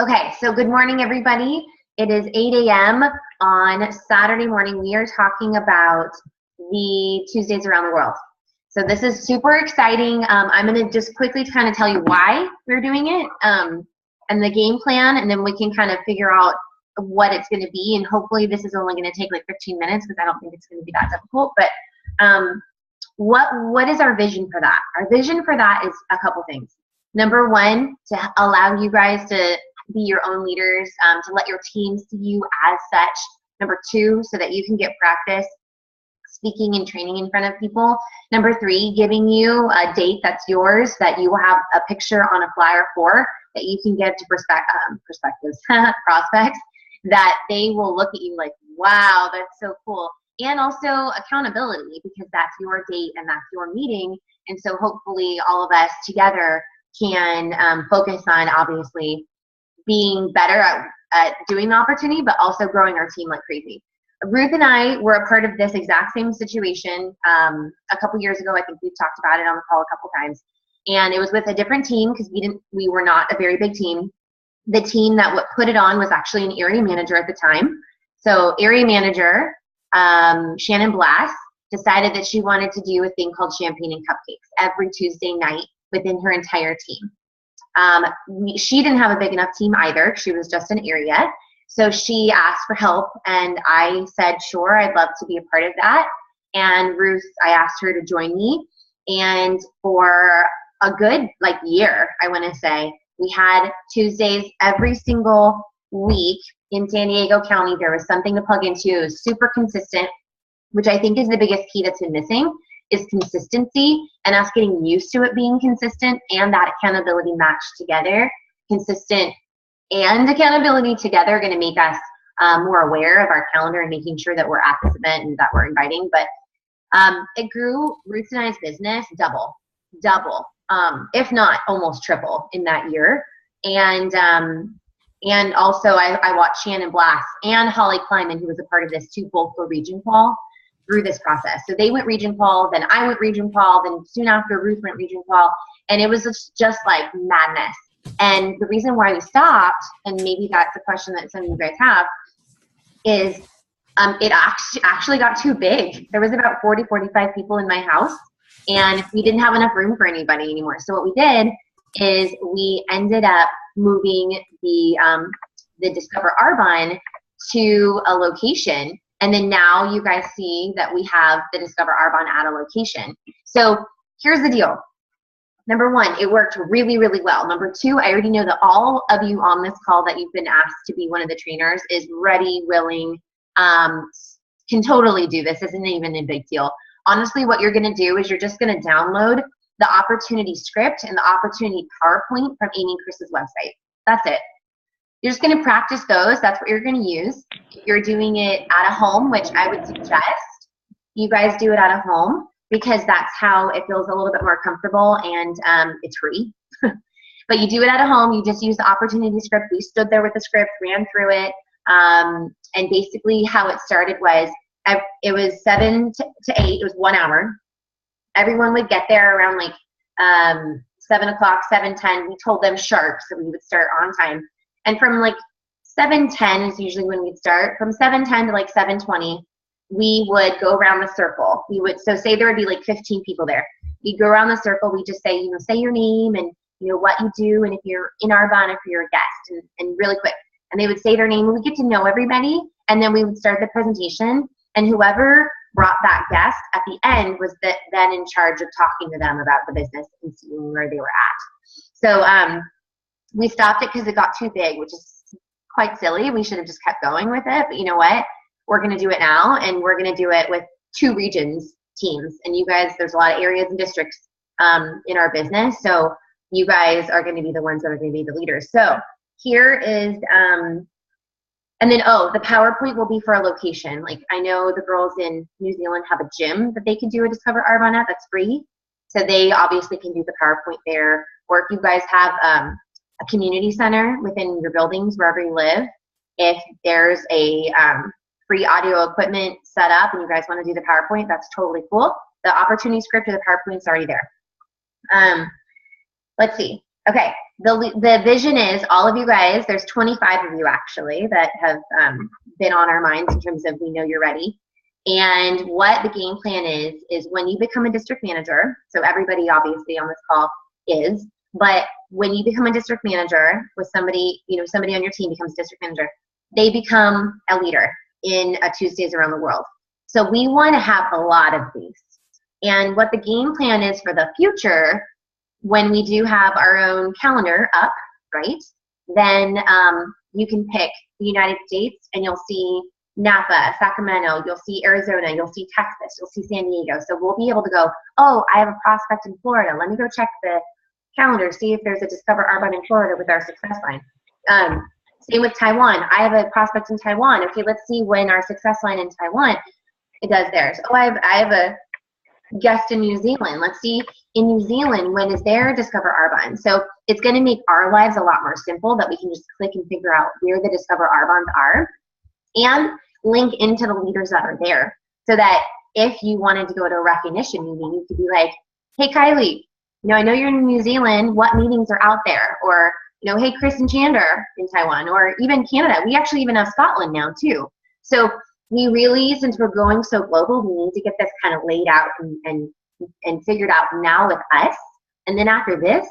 Okay, so good morning, everybody. It is 8 a.m. on Saturday morning. We are talking about the Tuesdays around the world. So this is super exciting. I'm going to just quickly kind of tell you why we're doing it and the game plan, and then we can kind of figure out what it's going to be. And hopefully this is only going to take like 15 minutes because I don't think it's going to be that difficult. But what is our vision for that? Our vision for that is a couple things. Number one, to allow you guys to be your own leaders, to let your team see you as such. Number two, so that you can get practice speaking and training in front of people. Number three, giving you a date that's yours, that you will have a picture on a flyer for, that you can give to prospects, that they will look at you like, wow, that's so cool. And also accountability, because that's your date and that's your meeting. And so hopefully all of us together can focus on obviously being better at doing the opportunity, but also growing our team like crazy. Ruth and I were a part of this exact same situation a couple years ago. I think we've talked about it on the call a couple times. And it was with a different team because we were not a very big team. The team that put it on was actually an area manager at the time. So area manager, Shannon Blass, decided that she wanted to do a thing called champagne and cupcakes every Tuesday night within her entire team. She didn't have a big enough team either. She was just an area. So she asked for help, and I said, sure, I'd love to be a part of that. And Ruth, I asked her to join me. And for a good year, I want to say, we had Tuesdays every single week in San Diego County. There was something to plug into. It was super consistent, which I think is the biggest key that's been missing, is consistency and us getting used to it being consistent and that accountability matched together. Consistent and accountability together are going to make us more aware of our calendar and making sure that we're at this event and that we're inviting. But it grew Ruth and I's business double, if not almost triple in that year. And also I watched Shannon Blass and Holly Kleiman, who was a part of this too, both go region qual through this process. So they went region qual, then I went region qual, then soon after Ruth went region qual, and it was just like madness. And the reason why we stopped, and maybe that's a question that some of you guys have, is it actually got too big. There was about 40, 45 people in my house, and we didn't have enough room for anybody anymore. So what we did is we ended up moving the Discover Arbonne to a location. And then now you guys see that we have the Discover Arbonne at a location. So here's the deal. Number one, it worked really, really well. Number two, I already know that all of you on this call that you've been asked to be one of the trainers is ready, willing, can totally do this. Isn't even a big deal. Honestly, what you're going to do is you're just going to download the opportunity script and the opportunity PowerPoint from Amy and Chris's website. That's it. You're just going to practice those. That's what you're going to use. If you're doing it at a home, which I would suggest you guys do it at a home, because that's how it feels a little bit more comfortable, and it's free. But you do it at a home. You just use the opportunity script. We stood there with the script, ran through it, and basically how it started was it was 7 to 8. It was 1 hour. Everyone would get there around 7 o'clock, 7:10. We told them sharp, so we would start on time. And from 7:10 is usually when we'd start. From 7:10 to 7:20, we would go around the circle. So say there would be 15 people there. We'd go around the circle. We just say, say your name and what you do, and if you're in Arbonne, if you're a guest, and really quick. And they would say their name, and we get to know everybody, and then we would start the presentation, and whoever brought that guest at the end was then in charge of talking to them about the business and seeing where they were at. So we stopped it because it got too big, which is quite silly. We should have just kept going with it, but you know what? We're going to do it now, and we're going to do it with 2 regions teams. And you guys, there's a lot of areas and districts in our business, so you guys are going to be the ones that are going to be the leaders. So here is, and then, the PowerPoint will be for a location. I know the girls in New Zealand have a gym that they can do a Discover Arbonne at that's free. So they obviously can do the PowerPoint there. Or if you guys have a community center within your buildings, wherever you live, if there's a free audio equipment set up and you guys want to do the PowerPoint, that's totally cool. The opportunity script or the PowerPoint is already there. Let's see. Okay, the vision is all of you guys, there's 25 of you actually that have been on our minds in terms of we know you're ready. And what the game plan is when you become a district manager, so everybody obviously on this call is, but when you become a district manager with somebody, you know, somebody on your team becomes district manager, they become a leader in Tuesdays Around the World. So we want to have a lot of these. And what the game plan is for the future, when we do have our own calendar up, right, then you can pick the United States and you'll see Napa, Sacramento, you'll see Arizona, you'll see Texas, you'll see San Diego. So we'll be able to go, oh, I have a prospect in Florida. Let me go check the calendar, see if there's a Discover Arbonne in Florida with our success line. Same with Taiwan. I have a prospect in Taiwan. Okay, let's see when our success line in Taiwan it does theirs. Oh, I have a guest in New Zealand. Let's see in New Zealand when is their Discover Arbonne. So it's going to make our lives a lot more simple that we can just click and figure out where the Discover Arbonnes are and link into the leaders that are there so that if you wanted to go to a recognition meeting, you could be like, hey, Kylie, you know, I know you're in New Zealand. What meetings are out there? Or, you know, hey, Chris and Chander in Taiwan, or even Canada. We actually even have Scotland now too. So we really, since we're going so global, we need to get this kind of laid out and figured out now with us. And then after this,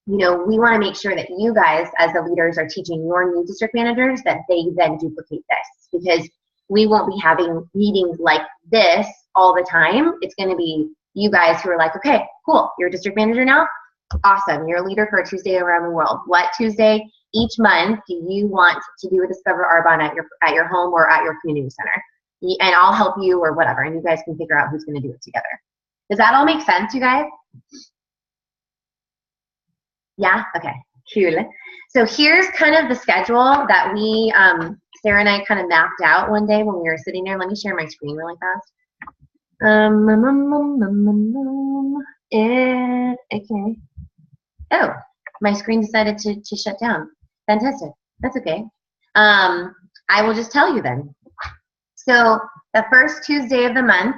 you know, we want to make sure that you guys as the leaders are teaching your new district managers that they then duplicate this, because we won't be having meetings like this all the time. It's going to be you guys who are like, okay, cool, you're a district manager now? Awesome, you're a leader for a Tuesday Around the World. What Tuesday each month do you want to do a Discover Arbonne at your home or at your community center? And I'll help you or whatever, and you guys can figure out who's going to do it together. Does that all make sense, you guys? Yeah? Okay, cool. So here's kind of the schedule that we, Sarah and I kind of mapped out one day when we were sitting there. Let me share my screen really fast. Okay. Oh, my screen decided to shut down. Fantastic. That's okay. I will just tell you then. So the first Tuesday of the month,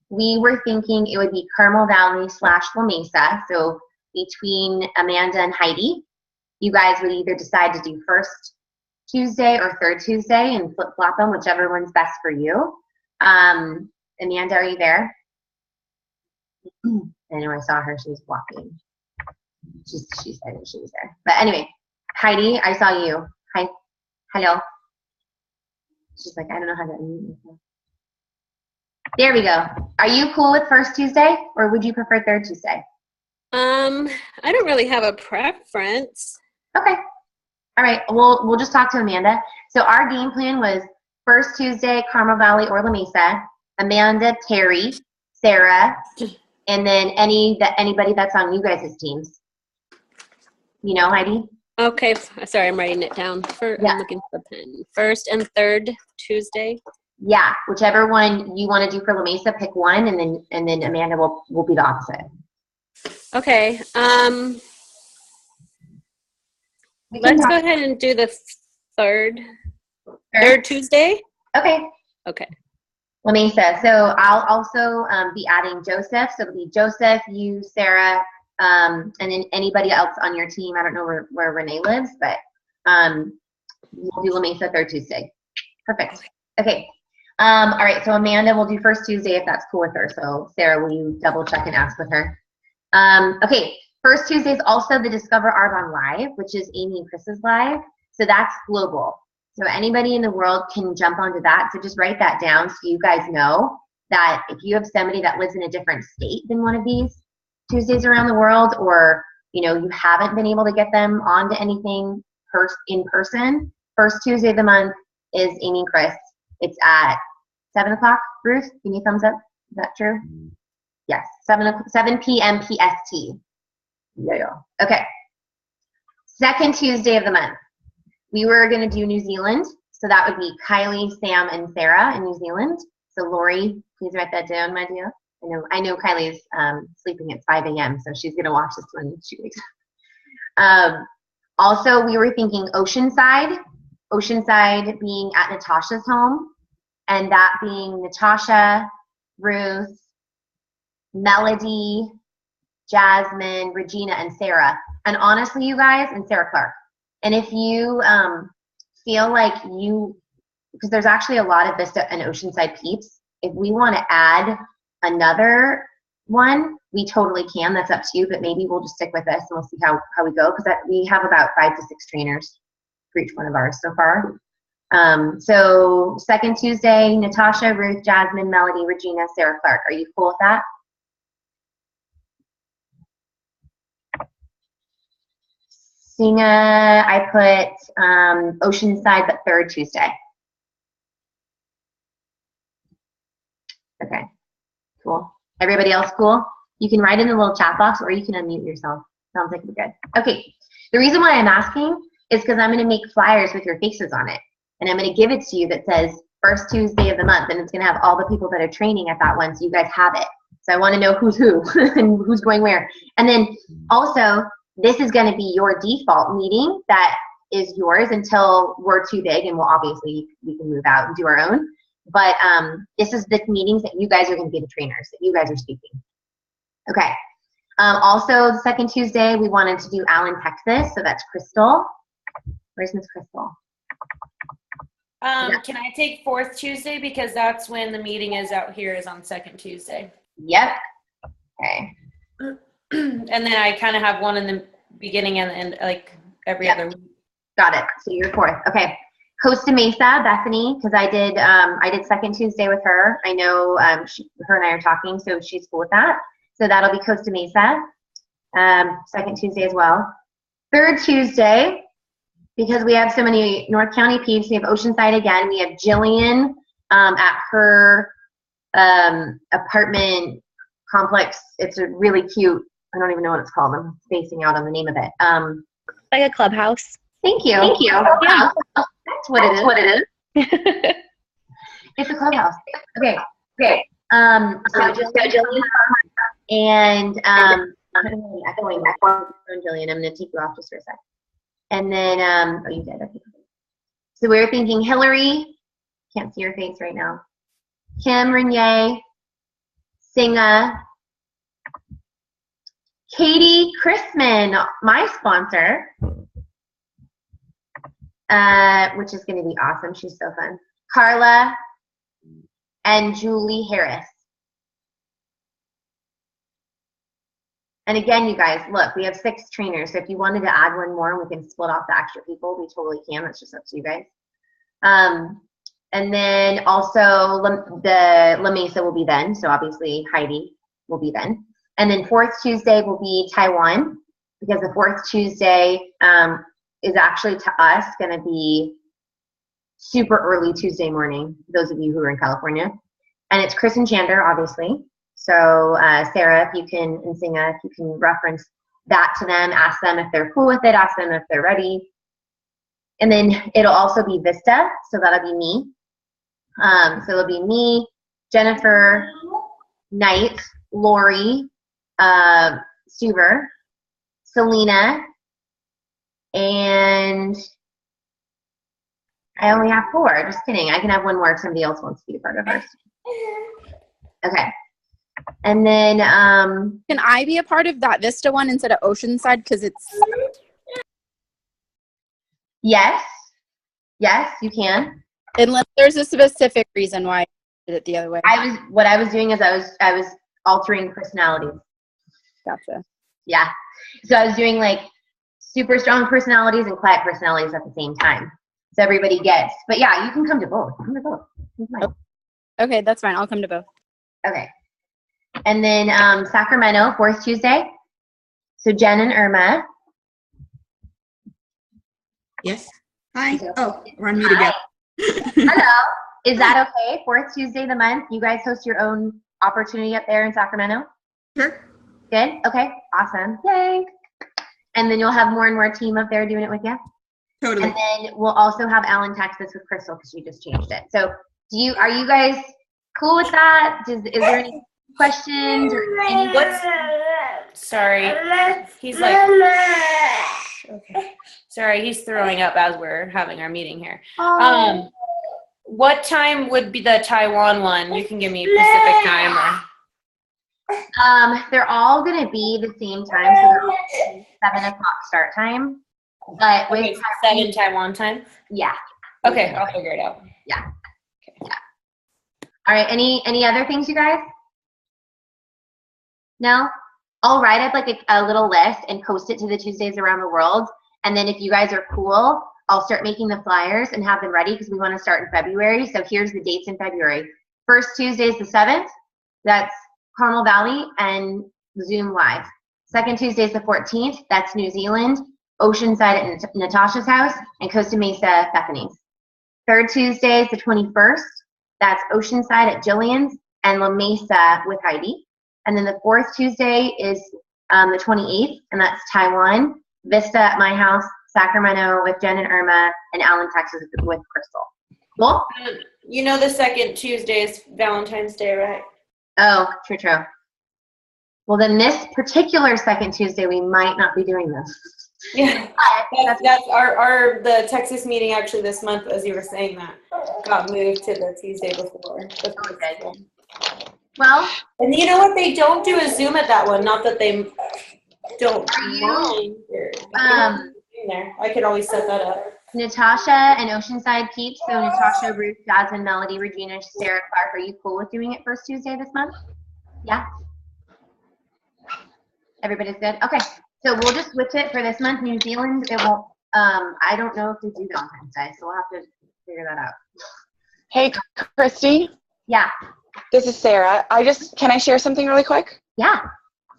we were thinking it would be Carmel Valley / La Mesa. So between Amanda and Heidi, you guys would either decide to do first Tuesday or third Tuesday and flip-flop them, whichever one's best for you. Amanda, are you there? I know I saw her. She was walking. She said that she was there. But anyway, Heidi, I saw you. Hi. Hello. She's like, I don't know how to unmute myself. There we go. Are you cool with first Tuesday, or would you prefer third Tuesday? I don't really have a preference. Okay. All right. We'll just talk to Amanda. So our game plan was first Tuesday, Carmel Valley or La Mesa. Amanda, Terry, Sarah, and then anybody that's on you guys' teams. You know, Heidi? Okay. Sorry, I'm writing it down. I'm looking for the pen. First and third Tuesday. Yeah, whichever one you want to do for La Mesa, pick one, and then Amanda will be the opposite. Okay. Let's go ahead and do the third Tuesday. Okay. Okay. La Mesa. So I'll also be adding Joseph. So it'll be Joseph, you, Sarah, and then anybody else on your team. I don't know where Renee lives, but we'll do La Mesa third Tuesday. Perfect. Okay. All right. So Amanda will do first Tuesday if that's cool with her. So Sarah, will you double check and ask with her? Okay. First Tuesday is also the Discover Arbonne Live, which is Amy and Chris's live. So that's global. So anybody in the world can jump onto that. So just write that down so you guys know that if you have somebody that lives in a different state than one of these Tuesdays Around the World, or you know you haven't been able to get them onto anything in person, first Tuesday of the month is Amy and Chris. It's at 7 o'clock. Bruce, give me a thumbs up. Is that true? Yes, 7 p.m. PST. Yeah. Okay. Second Tuesday of the month. We were going to do New Zealand, so that would be Kylie, Sam, and Sarah in New Zealand. So Lori, please write that down, my dear. I know Kylie's sleeping at 5 a.m., so she's going to watch this one in 2 weeks. Also, we were thinking Oceanside being at Natasha's home, and that being Natasha, Ruth, Melody, Jasmine, Regina, and Sarah. and honestly, you guys, and Sarah Clark. And if you feel like because there's actually a lot of Vista and Oceanside peeps, if we want to add another one, we totally can. That's up to you, but maybe we'll just stick with this and we'll see how we go, because we have about 5 to 6 trainers for each one of ours so far. So second Tuesday, Natasha, Ruth, Jasmine, Melody, Regina, Sarah Clark. Are you cool with that? Singa, I put Oceanside, but third Tuesday. Okay, cool. Everybody else cool? You can write in the little chat box or you can unmute yourself. Sounds like we're good. Okay, the reason why I'm asking is because I'm going to make flyers with your faces on it. And I'm going to give it to you that says first Tuesday of the month, and it's going to have all the people that are training at that one, so you guys have it. So I want to know who's who and who's going where. And then also, this is going to be your default meeting that is yours until we're too big, and we'll obviously, we can move out and do our own. But this is the meetings that you guys are going to be the trainers, that you guys are speaking. Okay. Also, the second Tuesday, we wanted to do Allen, Texas, so that's Crystal. Where's Miss Crystal? Can I take fourth Tuesday, because that's when the meeting is out here, is on second Tuesday. Yep. Okay. And then I kind of have one in the beginning and the end, like every other week. Got it. So you're fourth. Okay. Costa Mesa, Bethany, because I did second Tuesday with her. I know her and I are talking, so she's cool with that. So that'll be Costa Mesa, second Tuesday as well. Third Tuesday, because we have so many North County peeps, we have Oceanside again. We have Jillian at her apartment complex. It's a really cute, I don't even know what it's called. I'm spacing out on the name of it. Like a clubhouse. Thank you. Thank you. Yeah. That's what it is. It's a clubhouse. Okay. Okay. So Jillian and I'm echoing Jillian. I'm going to take you off just for a sec. And then, oh, you did. Okay. So we're thinking Hillary. Can't see your face right now. Kim Renier, Singa, Katie Chrisman, my sponsor, which is going to be awesome. She's so fun. Carla and Julie Harris. And again, you guys, look, we have 6 trainers. So if you wanted to add one more, we can split off the extra people. We totally can. That's just up to you guys. And then also the La Mesa will be then. So obviously Heidi will be then. And then fourth Tuesday will be Taiwan, because the fourth Tuesday is actually to us going to be super early Tuesday morning, those of you who are in California. And it's Chris and Chander, obviously. So Sarah, if you can, and Singa, if you can reference that to them, ask them if they're cool with it, ask them if they're ready. And then it'll also be Vista, so that'll be me. So it'll be me, Jennifer, Knight, Lori, Stuber, Selena, and I only have 4. Just kidding. I can have one more if somebody else wants to be a part of ours. Okay. And then can I be a part of that Vista one instead of Oceanside, because it's yes, you can, unless there's a specific reason why I did it the other way. What I was doing is I was altering personalities. Gotcha. Yeah, so I was doing like super strong personalities and quiet personalities at the same time, so everybody gets. But yeah, you can come to both. Come to both. Oh, okay, that's fine. I'll come to both. Okay. And then Sacramento, fourth Tuesday. So Jen and Irma. Yes. Hi. Oh, we're on mute again. Hello. Is that okay? Fourth Tuesday of the month. You guys host your own opportunity up there in Sacramento? Sure. Good? Okay. Awesome. Yay. And then you'll have more and more team up there doing it with you? Totally. And then we'll also have Allen, Texas with Crystal, because she just changed it. So are you guys cool with that? Is there any questions or any? Sorry, he's like, okay. Sorry, he's throwing up as we're having our meeting here. What time would be the Taiwan one? You can give me Pacific time. They're all going to be the same time, so they're all 7 o'clock start time. But with Okay, so 7 Taiwan time? yeah. Okay, I'll figure it out. Yeah. Yeah. All right. Any other things, you guys? No? I'll write up like a little list and post it to the Tuesdays around the world. And then if you guys are cool, I'll start making the flyers and have them ready because we want to start in February. So here's the dates in February. First Tuesday is the 7th. That's Carmel Valley and Zoom Live. Second Tuesday is the 14th. That's New Zealand, Oceanside at Natasha's house, and Costa Mesa, Bethany's. Third Tuesday is the 21st. That's Oceanside at Jillian's and La Mesa with Heidi. And then the fourth Tuesday is the 28th, and that's Taiwan, Vista at my house, Sacramento with Jen and Irma, and Allen, Texas with Crystal. Cool? You know the second Tuesday is Valentine's Day, right? Oh, true, true. Well, then this particular second Tuesday, we might not be doing this. Yeah, that's the Texas meeting actually this month, as you were saying that, got moved to the Tuesday before. Okay. Well, and you know what? They don't do a Zoom at that one. Not that they don't mind. There, I could always set that up. Natasha and Oceanside peeps. So Natasha, Ruth, Jasmine, Melody, Regina, Sarah, Clark. Are you cool with doing it first Tuesday this month? Yeah. Everybody's good. Okay. So we'll just switch it for this month. New Zealand. It won't. I don't know if they do Valentine's Day, so we'll have to figure that out. Hey, Christy. Yeah. This is Sarah. Can I share something really quick? Yeah.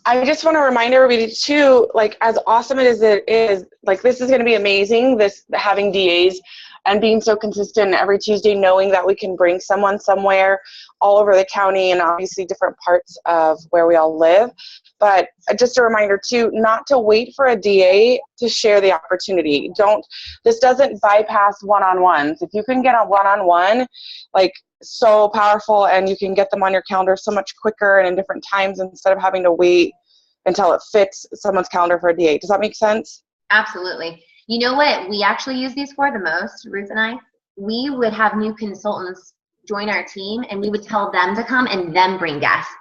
I just want to remind everybody too, like as awesome as it is, like this is going to be amazing, this having DAs and being so consistent every Tuesday, knowing that we can bring someone somewhere all over the county and obviously different parts of where we all live. But just a reminder too, not to wait for a DA to share the opportunity. This doesn't bypass one-on-ones. If you can get a one-on-one, like so powerful, and you can get them on your calendar so much quicker and in different times instead of having to wait until it fits someone's calendar for a DA. Does that make sense? Absolutely. You know what we actually use these for the most, Ruth and I? We would have new consultants join our team and we would tell them to come and then bring guests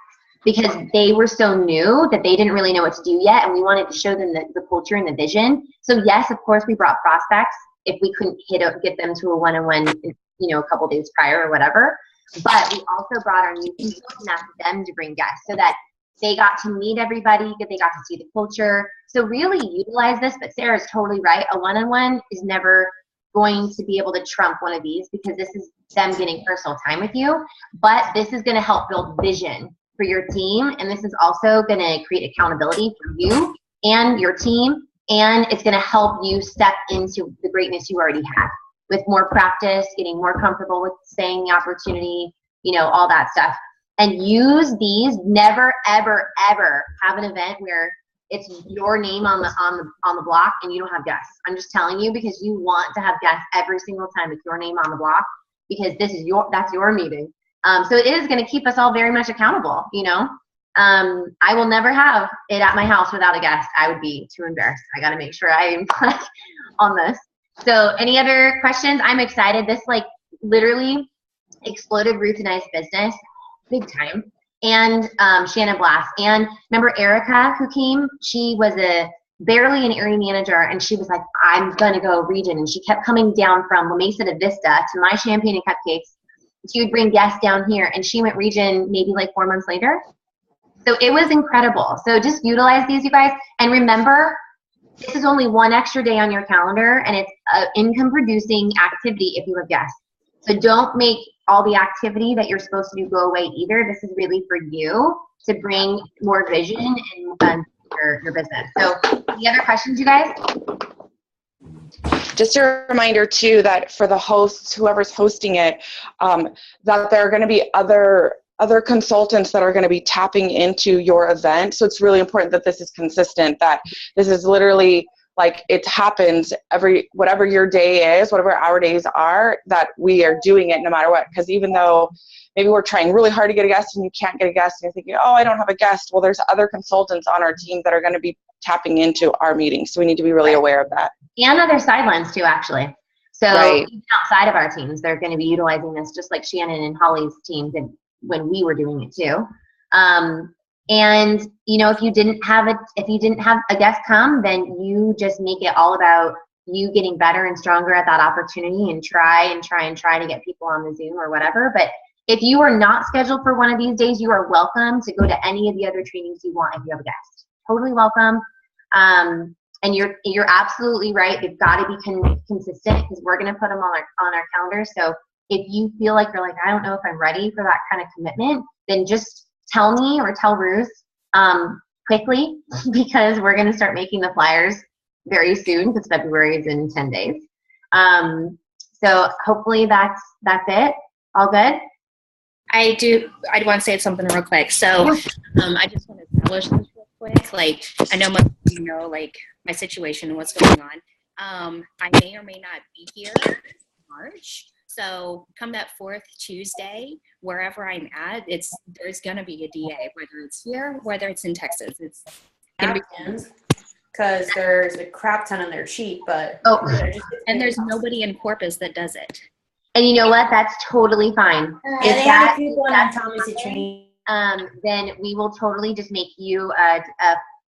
because they were so new that they didn't really know what to do yet, and we wanted to show them the culture and the vision. So yes, of course, we brought prospects if we couldn't get them to a one-on-one, a couple days prior or whatever. But we also brought our new consultants and asked them to bring guests so that they got to meet everybody, they got to see the culture. So really utilize this, but Sarah's totally right. A one-on-one is never going to be able to trump one of these because this is them getting personal time with you, but this is gonna help build vision for your team, and this is also gonna create accountability for you and your team, and it's gonna help you step into the greatness you already have with more practice, getting more comfortable with saying the opportunity, all that stuff. And use these. Never, ever, ever have an event where it's your name on the block and you don't have guests. I'm just telling you because you want to have guests every single time with your name on the block because that's your meeting. So it is going to keep us all very much accountable. I will never have it at my house without a guest. I would be too embarrassed. I got to make sure I am on this. So any other questions? I'm excited. This literally exploded Ruth and I's business big time. And Shannon Blast. And remember Erica who came? She was barely an area manager, and she was like, I'm going to go region. And she kept coming down from La Mesa to Vista to my champagne and cupcakes. She would bring guests down here, and she went region maybe 4 months later. So it was incredible. So just utilize these, you guys. And remember, this is only one extra day on your calendar, and it's an income-producing activity if you have guests. So don't make all the activity that you're supposed to do go away either. This is really for you to bring more vision in your business. So any other questions, you guys? Just a reminder too that for the hosts, whoever's hosting it, that there are going to be other consultants that are going to be tapping into your event. So it's really important that this is consistent, that this is literally it happens whatever your day is, whatever our days are, that we are doing it no matter what. Because even though maybe we're trying really hard to get a guest and you can't get a guest and you're thinking, oh, I don't have a guest. Well, there's other consultants on our team that are going to be tapping into our meetings. So we need to be really aware of that. And other sidelines too, actually. So right. Even outside of our teams, they're going to be utilizing this just like Shannon and Holly's team did when we were doing it too. And if you didn't have a guest come, then you just make it all about you getting better and stronger at that opportunity, and try to get people on the Zoom or whatever. But if you are not scheduled for one of these days, you are welcome to go to any of the other trainings you want if you have a guest. Totally welcome. And you're absolutely right. They've got to be consistent, because we're going to put them on our calendar. So if you feel like you're like, I don't know if I'm ready for that kind of commitment, then just tell me or tell Ruth quickly, because we're going to start making the flyers very soon, because February is in 10 days. So hopefully that's it. All good? I want to say something real quick. So I just want to establish this real quick. Like, I know most of you know, like, my situation and what's going on. I may or may not be here in March. So come that 4th Tuesday, wherever I'm at, there's going to be a DA, whether it's here, whether it's in Texas. It's going to be, because there's a crap ton and they're cheap, but and there's nobody in Corpus that does it. And you know what? That's totally fine. Yeah, they have a coupon on Thomas training. Then we will totally just make you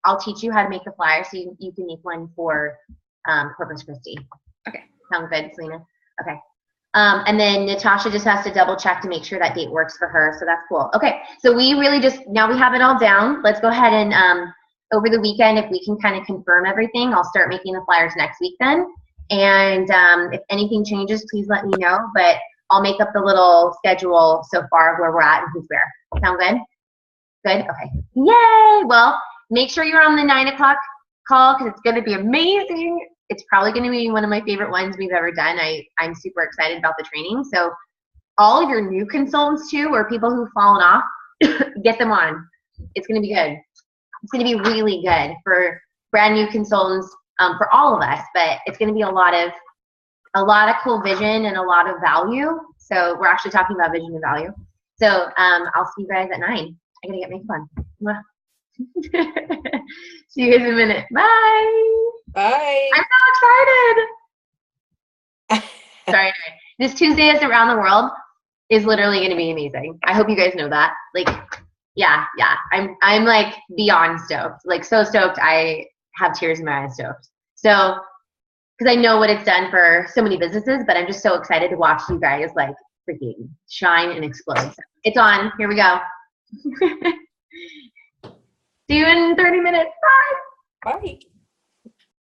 I'll teach you how to make the flyer, so you can make one for Corpus Christi. Okay. Sounds good, Selena? Okay. And then Natasha just has to double check to make sure that date works for her, so that's cool. Okay, so we really now we have it all down. Let's go ahead and over the weekend, if we can kind of confirm everything, I'll start making the flyers next week then. And if anything changes, please let me know, but I'll make up the little schedule so far where we're at and who's where. Sound good? Good? Okay. Yay! Well, make sure you're on the 9 o'clock call, because it's going to be amazing. It's probably going to be one of my favorite ones we've ever done. I'm super excited about the training. So all of your new consultants too, or people who've fallen off, get them on. It's going to be good. It's going to be really good for brand new consultants, for all of us, but it's going to be a lot of cool vision and a lot of value. So we're actually talking about vision and value. So I'll see you guys at 9. I got to get makeup on. See you guys in a minute. Bye. Bye. I'm so excited. Sorry. Anyway. This Tuesday is Around the World is literally going to be amazing. I hope you guys know that. Like, yeah. I'm like beyond stoked. Like, so stoked. I have tears in my eyes stoked. So, because I know what it's done for so many businesses, but I'm just so excited to watch you guys like freaking shine and explode. So it's on. Here we go. See you in 30 minutes. Bye. Bye.